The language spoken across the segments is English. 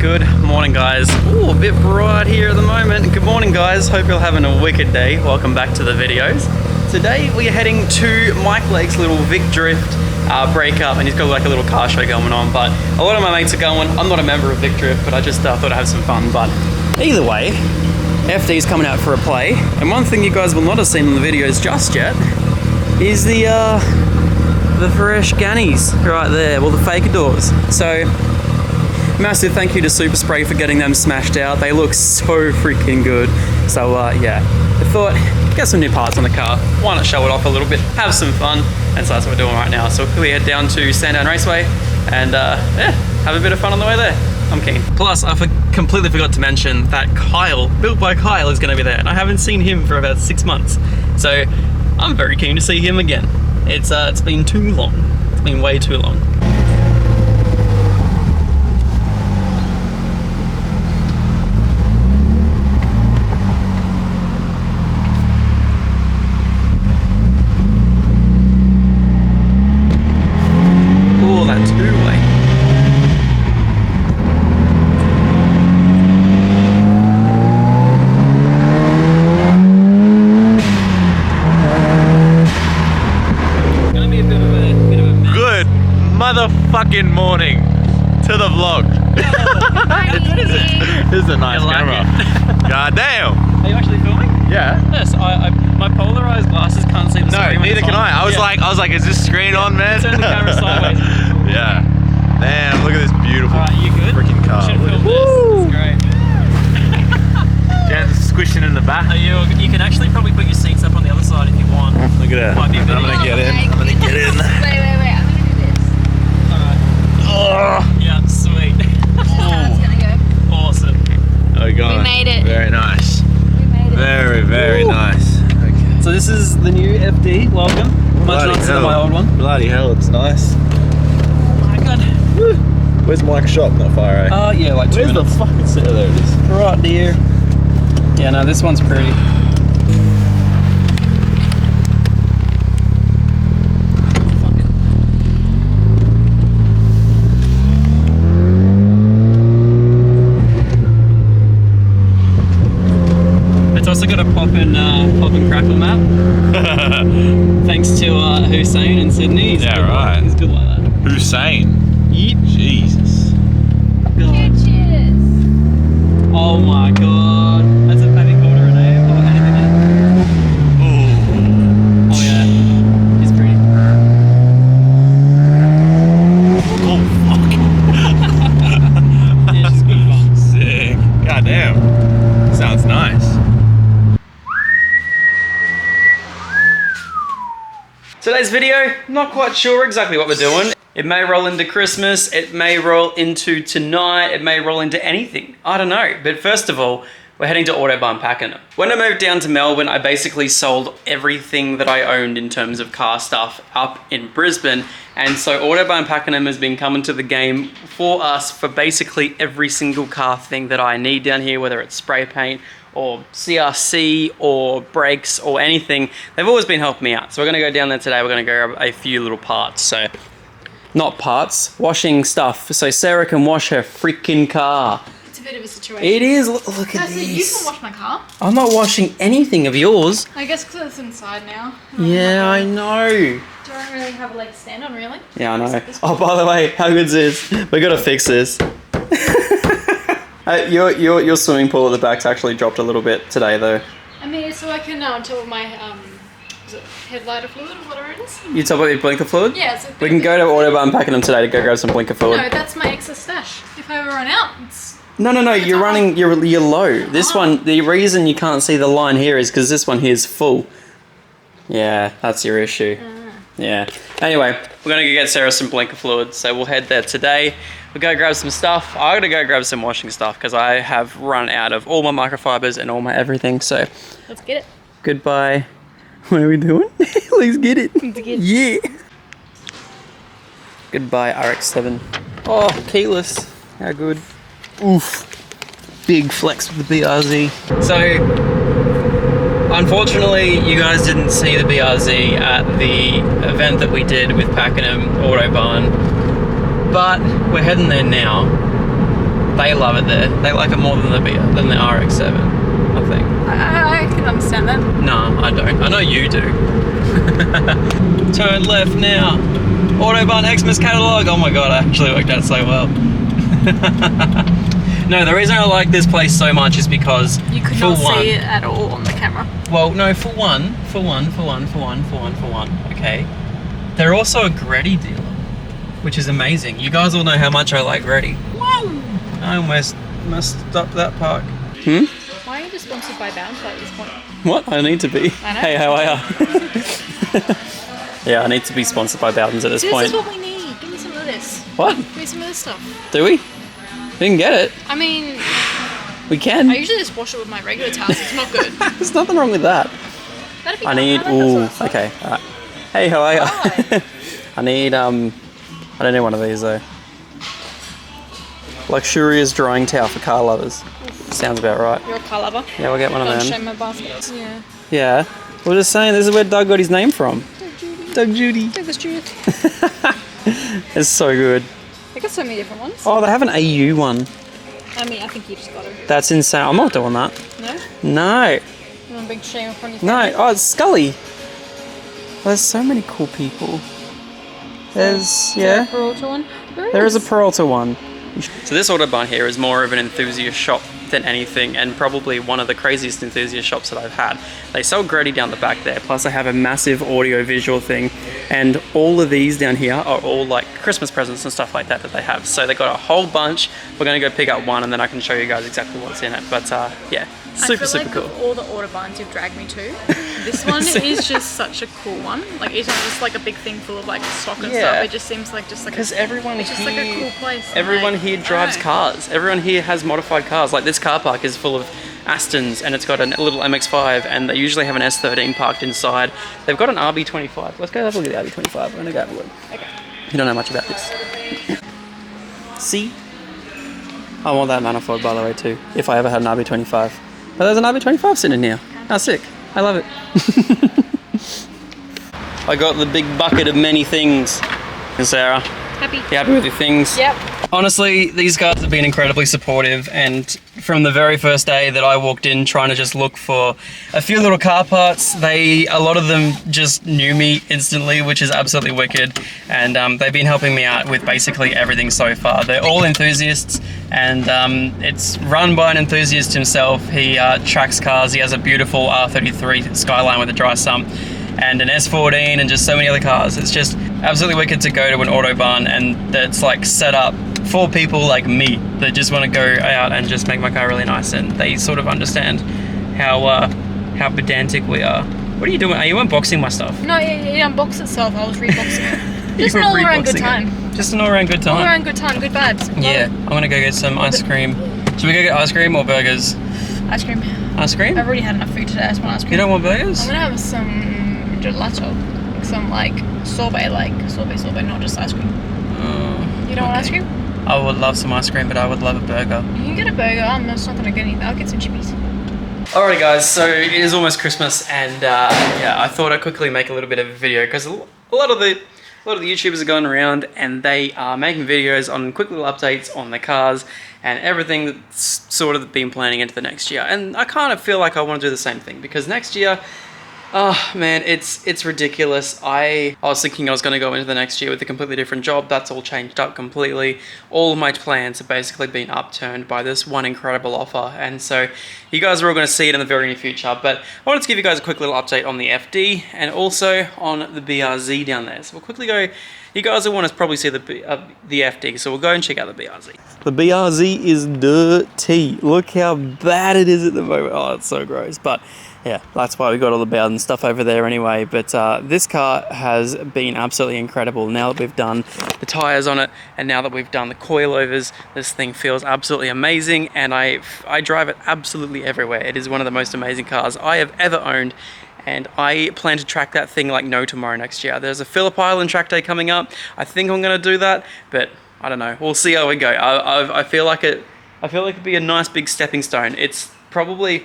Good morning, guys. Ooh, a bit bright here at the moment. Good morning, guys. Hope you're having a wicked day. Welcome back to the videos. Today we are heading to Mike Lake's little Vic Drift breakup, and he's got like a little car show going on. But a lot of my mates are going. I'm not a member of Vic Drift, but I just thought I'd have some fun. But either way, FD's coming out for a play. And one thing you guys will not have seen in the videos just yet is the fresh gannies right there. Well, the Fakadors. So massive thank you to Super Spray for getting them smashed out. They look so freaking good. So yeah, I thought, get some new parts on the car. Why not show it off a little bit, have some fun? And so that's what we're doing right now. So we head down to Sandown Raceway and yeah, have a bit of fun on the way there. I'm keen. Plus, I completely forgot to mention that Kyle, built by Kyle, is going to be there. And I haven't seen him for about 6 months. So I'm very keen to see him again. It's been too long. It's been way too long. Motherfucking morning to the vlog. This is a nice camera. God damn. Are you actually filming? Yeah. Yes. My polarized glasses can't see the screen. No, neither can I. I was like, is this screen on, man? Turn the camera sideways. Yeah. Damn, look at this beautiful you good? freaking car. Should film this. This is great. Jen's squishing in the back. You can actually probably put your seats up on the other side if you want. Look at that. Might be a bit I'm gonna get in. Wait. I'm gonna do this. Oh. Yeah, sweet. That's how it's gonna go. Awesome. Oh god. We made it. Very nice. We made it. Very nice. Okay. So this is the new FD. Welcome. Much nicer than my old one. Bloody hell, it's nice. Oh my god. Woo. Where's Mike's shop? Not far, eh? Yeah, like 2 Where's minutes. the fucking center? There it is. Right there. Yeah, no, this one's pretty. Also got a pop and crackle map. Thanks to Hussein in Sydney. He's good right. He's good like that. Hussein. Yep. Jesus. Cheers. Oh my god. That's a baby quarter a name or anything else. Ooh. Oh yeah. He's pretty. Oh fuck. Yeah, she's good fun. Sick. God damn. Sounds nice. Today's video, not quite sure exactly what we're doing. It may roll into Christmas, it may roll into tonight, it may roll into anything. I don't know. But first of all, we're heading to Autobahn Pakenham. When I moved down to Melbourne, I basically sold everything that I owned in terms of car stuff up in Brisbane. And so Autobahn Pakenham has been coming to the game for us for basically every single car thing that I need down here, whether it's spray paint, or CRC, or brakes, or anything. They've always been helping me out. So we're gonna go down there today, we're gonna go grab a few little parts. So, not parts, washing stuff. So Sarah can wash her freaking car. It's a bit of a situation. It is, look at So you this. can wash my car. I'm not washing anything of yours. I guess because it's inside now. Yeah, I know. Don't really have a leg to stand on, really. Yeah, I know. Oh, by the way, how good's this? We gotta fix this. Your swimming pool at the back's actually dropped a little bit today, though. I mean, so I can top of my is it headlighter fluid or whatever it is. You top up your blinker fluid? Yeah, it's We can go to Autobahn Pakenham today to go grab some blinker fluid. No, that's my excess stash. If I ever run out, it's... No, you're running, you're low. This one, the reason you can't see the line here is because this one here is full. Yeah, that's your issue. Yeah. Anyway, we're gonna go get Sarah some blinker fluid, so we'll head there today. We'll go grab some stuff. I gotta go grab some washing stuff because I have run out of all my microfibers and all my everything, so. Let's get it. Goodbye. What are we doing? Let's get it. Let's get it. Yeah. Goodbye, RX-7. Oh, keyless. How good. Oof. Big flex with the BRZ. So, unfortunately, you guys didn't see the BRZ at the event that we did with Pakenham Autobahn, but we're heading there now. They love it there. They like it more than the RX-7, I think. I can understand that. No, I don't. I know you do. Turn left now. Autobahn Xmas catalog. Oh my god, I actually worked out so well. No, the reason I like this place so much is because You could not see it at all on the camera. Well, no, for one. Okay, they're also a Greddy dealer, which is amazing. You guys all know how much I like Greddy. Whoa! I almost stopped that park. Why are you just sponsored by Bounce at this point? What? I need to be. I know. Hey, how are you? Yeah, I need to be sponsored by Bowden's at this point. This is what we need. Give me some of this. What? Give me some of this stuff. Do we? We can get it. I mean, We can. I usually just wash it with my regular towels. It's not good. There's nothing wrong with that. That'd be I fun. need. like Ooh. that sort of Okay. All right. Hey, how are you? Hi. I need. I don't need one of these though. Luxurious drying towel for car lovers. Sounds about right. You're a car lover. Yeah, we'll get one of Don't them. show my baskets. Yeah. Yeah. We're just saying this is where Doug got his name from. Doug Judy. Take this, Judith. It's so good. They got so many different ones. Oh, they have an AU one. I mean, I think you just got it. That's insane. I'm not doing that. No? No. You want a big shame upon your No. family? Oh, it's Scully. There's so many cool people. There's, Is there a Peralta one? There is a Peralta one. So this Autobahn here is more of an enthusiast shop than anything, and probably one of the craziest enthusiast shops that I've had. They sell Greddy down the back there, plus they have a massive audio visual thing, and all of these down here are all like Christmas presents and stuff like that they have. So they got a whole bunch. We're gonna go pick up one and then I can show you guys exactly what's in it. But yeah, super cool. Of all the Autobahns you've dragged me to, this one is just such a cool one. Like, it's not just like a big thing full of like stock and stuff. It just seems like because everyone it's just like a cool place. Everyone like, here drives cars. Everyone here has modified cars. Like this car park is full of Astons and it's got a little MX-5 and they usually have an S13 parked inside. They've got an RB25. Let's go have a look at the RB25. We're gonna go have a look. Okay. You don't know much about this. See? I want that manifold by the way too, if I ever had an RB25. But there's an RB25 sitting in here. How sick. I love it. I got the big bucket of many things. And Sarah, Happy. you happy with your things? Yep. Honestly, these guys have been incredibly supportive, and from the very first day that I walked in trying to just look for a few little car parts, a lot of them just knew me instantly, which is absolutely wicked, and they've been helping me out with basically everything so far. They're all enthusiasts, and it's run by an enthusiast himself. He tracks cars. He has a beautiful R33 Skyline with a dry sump, and an S14 and just so many other cars. It's just absolutely wicked to go to an Autobahn and that's like set up for people like me that just want to go out and just make my car really nice, and they sort of understand how pedantic we are. What are you doing? Are you unboxing my stuff? No, it unboxed itself. I was reboxing it. Just You an were all-around good reboxing time. it. Just an all-around good All time. around good time, good bad. Yeah, I'm gonna go get some ice cream. Should we go get ice cream or burgers? Ice cream. Ice cream? I've already had enough food today. I just want ice cream. You don't want burgers? I'm gonna have some gelato, some like sorbet, not just ice cream. You don't want ice cream? I would love some ice cream, but I would love a burger. You can get a burger. I'm just not gonna get anything. I'll get some chippies. Alrighty guys, so it is almost Christmas, and yeah, I thought I'd quickly make a little bit of a video because a lot of the YouTubers are going around and they are making videos on quick little updates on the cars and everything that's sort of been planning into the next year. And I kind of feel like I want to do the same thing because next year, oh man, it's ridiculous. I was thinking I was going to go into the next year with a completely different job. That's all changed up completely. All of my plans have basically been upturned by this one incredible offer. And so you guys are all going to see it in the very near future. But I wanted to give you guys a quick little update on the FD and also on the BRZ down there. So we'll quickly go. You guys will want to probably see the FD, so we'll go and check out the BRZ. The BRZ is dirty. Look how bad it is at the moment. Oh, it's so gross. But yeah, that's why we got all the Bowden stuff over there anyway. But this car has been absolutely incredible. Now that we've done the tyres on it and now that we've done the coilovers, this thing feels absolutely amazing, and I drive it absolutely everywhere. It is one of the most amazing cars I have ever owned. And I plan to track that thing like no tomorrow next year. There's a Phillip Island track day coming up. I think I'm going to do that, but I don't know. We'll see how we go. I feel like it'd be a nice big stepping stone. It's probably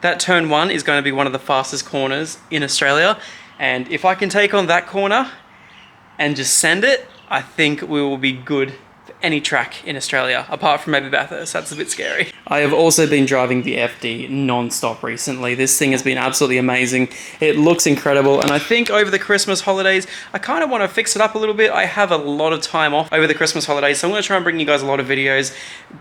that turn 1 is going to be one of the fastest corners in Australia, and if I can take on that corner and just send it, I think we will be good for any track in Australia, apart from maybe Bathurst. That's a bit scary. I have also been driving the FD non-stop recently. This thing has been absolutely amazing. It looks incredible, and I think over the Christmas holidays, I kind of want to fix it up a little bit. I have a lot of time off over the Christmas holidays, so I'm going to try and bring you guys a lot of videos.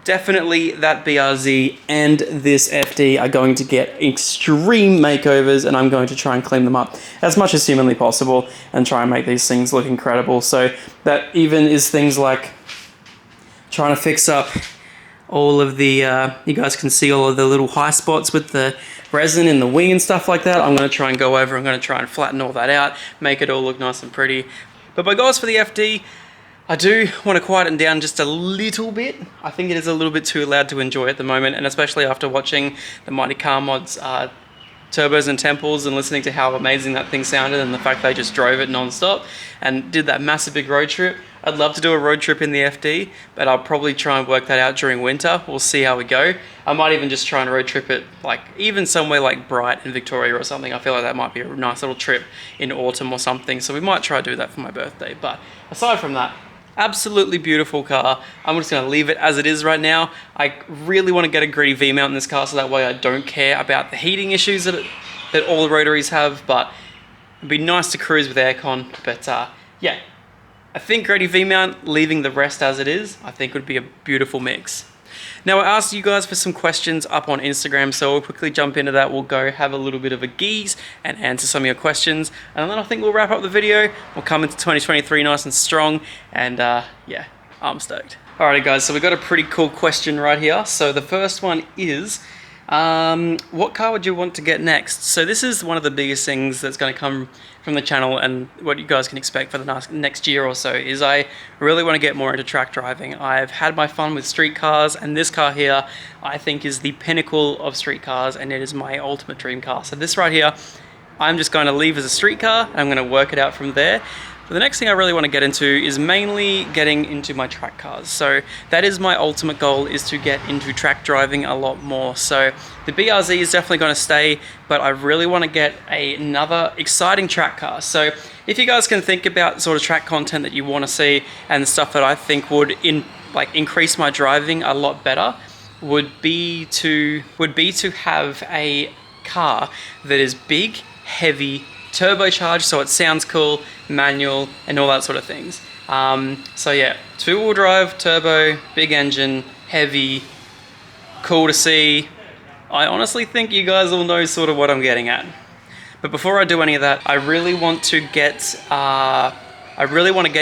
Definitely that BRZ and this FD are going to get extreme makeovers, and I'm going to try and clean them up as much as humanly possible and try and make these things look incredible. So that even is things like trying to fix up all of the, you guys can see all of the little high spots with the resin in the wing and stuff like that. I'm going to try and go over, I'm going to try and flatten all that out, make it all look nice and pretty. But my goals for the FD, I do want to quieten down just a little bit. I think it is a little bit too loud to enjoy at the moment, and especially after watching the Mighty Car Mods Turbos and Temples and listening to how amazing that thing sounded and the fact they just drove it non-stop and did that massive big road trip. I'd love to do a road trip in the FD, but I'll probably try and work that out during winter. We'll see how we go. I might even just try and road trip it, like even somewhere like Bright in Victoria or something. I feel like that might be a nice little trip in autumn or something. So we might try to do that for my birthday. But aside from that, absolutely beautiful car. I'm just going to leave it as it is right now. I really want to get a gritty V-mount in this car so that way I don't care about the heating issues that all the rotaries have, but it'd be nice to cruise with aircon. But yeah, I think gritty V-mount, leaving the rest as it is, I think would be a beautiful mix. Now, I asked you guys for some questions up on Instagram, so we'll quickly jump into that. We'll go have a little bit of a geese and answer some of your questions, and then I think we'll wrap up the video. We'll come into 2023 nice and strong, and yeah, I'm stoked. Alrighty guys, so we've got a pretty cool question right here. So the first one is, what car would you want to get next? So this is one of the biggest things that's going to come from the channel, and what you guys can expect for the next year or so is I really want to get more into track driving. I've had my fun with street cars, and this car here I think is the pinnacle of street cars, and it is my ultimate dream car. So this right here, I'm just going to leave as a street car, and I'm going to work it out from there. But the next thing I really want to get into is mainly getting into my track cars. So that is my ultimate goal, is to get into track driving a lot more. So the BRZ is definitely going to stay, but I really want to get another exciting track car. So if you guys can think about sort of track content that you want to see and stuff that I think would increase my driving a lot better, would be to have a car that is big, heavy, turbocharged, so it sounds cool, manual, and all that sort of things. So yeah, 2-wheel drive, turbo, big engine, heavy, cool to see. I honestly think you guys all know sort of what I'm getting at. But before I do any of that, I really want to get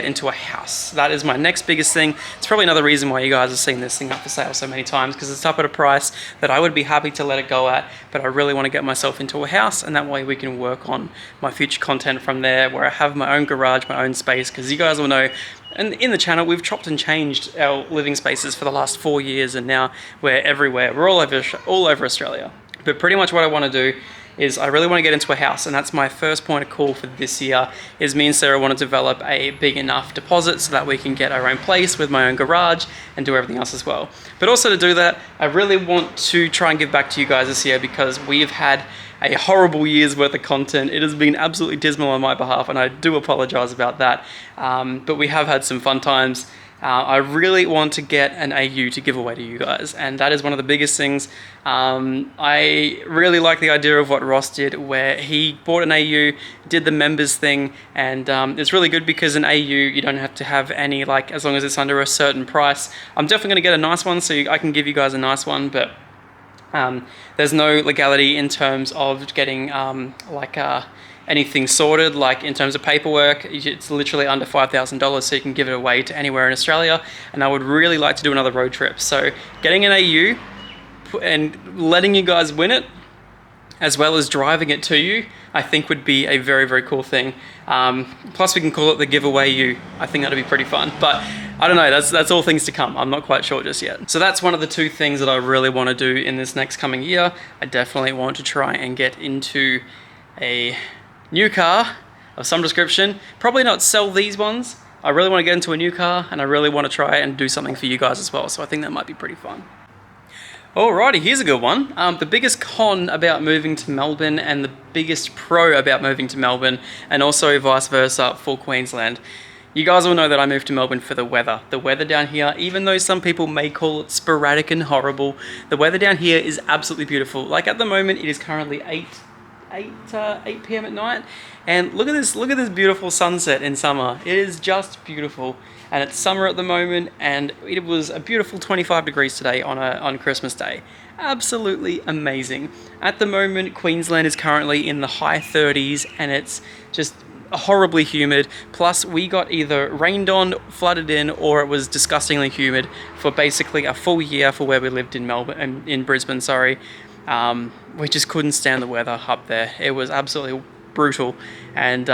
into a house. That is my next biggest thing. It's probably another reason why you guys have seen this thing up for sale so many times, because it's up at a price that I would be happy to let it go at, but I really want to get myself into a house, and that way we can work on my future content from there, where I have my own garage, my own space, because you guys will know, and in the channel, we've chopped and changed our living spaces for the last 4 years, and now we're everywhere. We're all over Australia. But pretty much what I want to do is I really want to get into a house, and that's my first point of call for this year, is me and Sarah want to develop a big enough deposit so that we can get our own place with my own garage and do everything else as well. But also to do that, I really want to try and give back to you guys this year, because we've had a horrible year's worth of content. It has been absolutely dismal on my behalf, and I do apologize about that. But we have had some fun times. I really want to get an AU to give away to you guys, and that is one of the biggest things. I really like the idea of what Ross did, where he bought an AU, did the members thing, and it's really good because an AU, you don't have to have any, like, as long as it's under a certain price. I'm definitely going to get a nice one, so I can give you guys a nice one, but there's no legality in terms of getting anything sorted, like in terms of paperwork. It's literally under $5,000, so you can give it away to anywhere in Australia. And I would really like to do another road trip. So getting an AU and letting you guys win it, as well as driving it to you, I think would be a very, very cool thing. Plus we can call it the giveaway U. I think that'd be pretty fun. But I don't know, that's all things to come. I'm not quite sure just yet. So that's one of the 2 things that I really want to do in this next coming year. I definitely want to try and get into a new car of some description. Probably not sell these ones. I really want to get into a new car, and I really want to try and do something for you guys as well. So I think that might be pretty fun. Alrighty, here's a good one. The biggest con about moving to Melbourne and the biggest pro about moving to Melbourne, and also vice versa for Queensland. You guys all know that I moved to Melbourne for the weather. The weather down here, even though some people may call it sporadic and horrible, the weather down here is absolutely beautiful. Like at the moment, it is currently 8 p.m. at night, and look at this beautiful sunset in summer. It is just beautiful, and it's summer at the moment, and it was a beautiful 25 degrees today on Christmas Day. Absolutely amazing. At the moment, Queensland is currently in the high 30s, and it's just horribly humid. Plus we got either rained on, flooded in, or it was disgustingly humid for basically a full year for where we lived in Melbourne, in Brisbane, sorry. We just couldn't stand the weather up there. It was absolutely brutal. And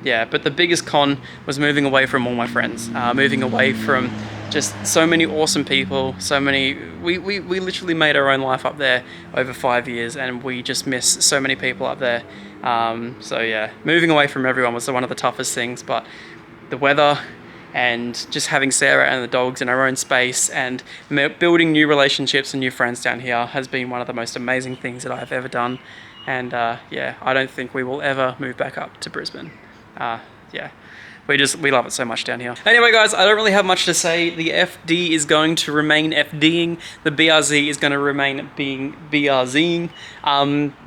yeah, but the biggest con was moving away from all my friends, moving away from just so many awesome people, we literally made our own life up there over 5 years, and we just miss so many people up there. So yeah, moving away from everyone was one of the toughest things, but the weather and just having Sarah and the dogs in our own space and building new relationships and new friends down here has been one of the most amazing things that I've ever done. And yeah, I don't think we will ever move back up to Brisbane. Yeah. We love it so much down here. Anyway, guys, I don't really have much to say. The FD is going to remain FDing. The BRZ is going to remain being BRZing.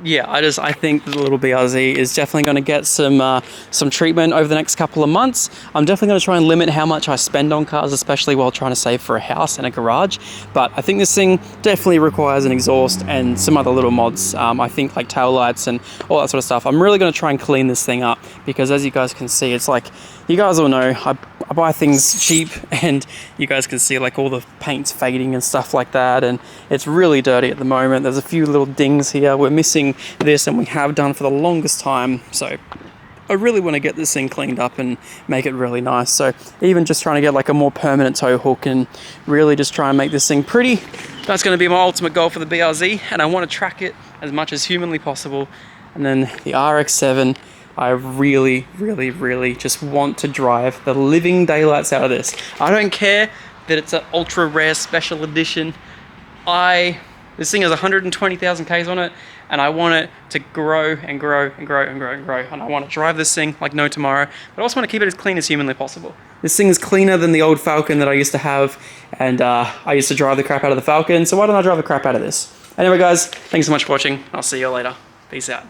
Yeah, I think the little BRZ is definitely going to get some treatment over the next couple of months. I'm definitely going to try and limit how much I spend on cars, especially while trying to save for a house and a garage. But I think this thing definitely requires an exhaust and some other little mods. I think like tail lights and all that sort of stuff. I'm really going to try and clean this thing up because, as you guys can see, it's like, you guys all know I buy things cheap, and you guys can see like all the paint's fading and stuff like that, and it's really dirty at the moment. There's a few little dings here. We're missing this, and we have done for the longest time. So I really want to get this thing cleaned up and make it really nice. So even just trying to get like a more permanent tow hook and really just try and make this thing pretty. That's going to be my ultimate goal for the BRZ, and I want to track it as much as humanly possible. And then the RX-7, I really, really, really just want to drive the living daylights out of this. I don't care that it's an ultra rare special edition. This thing has 120,000 Ks on it, and I want it to grow and grow and grow and grow and grow. And I want to drive this thing like no tomorrow, but I also want to keep it as clean as humanly possible. This thing is cleaner than the old Falcon that I used to have, and I used to drive the crap out of the Falcon, so why don't I drive the crap out of this? Anyway, guys, thanks so much for watching. I'll see you all later. Peace out.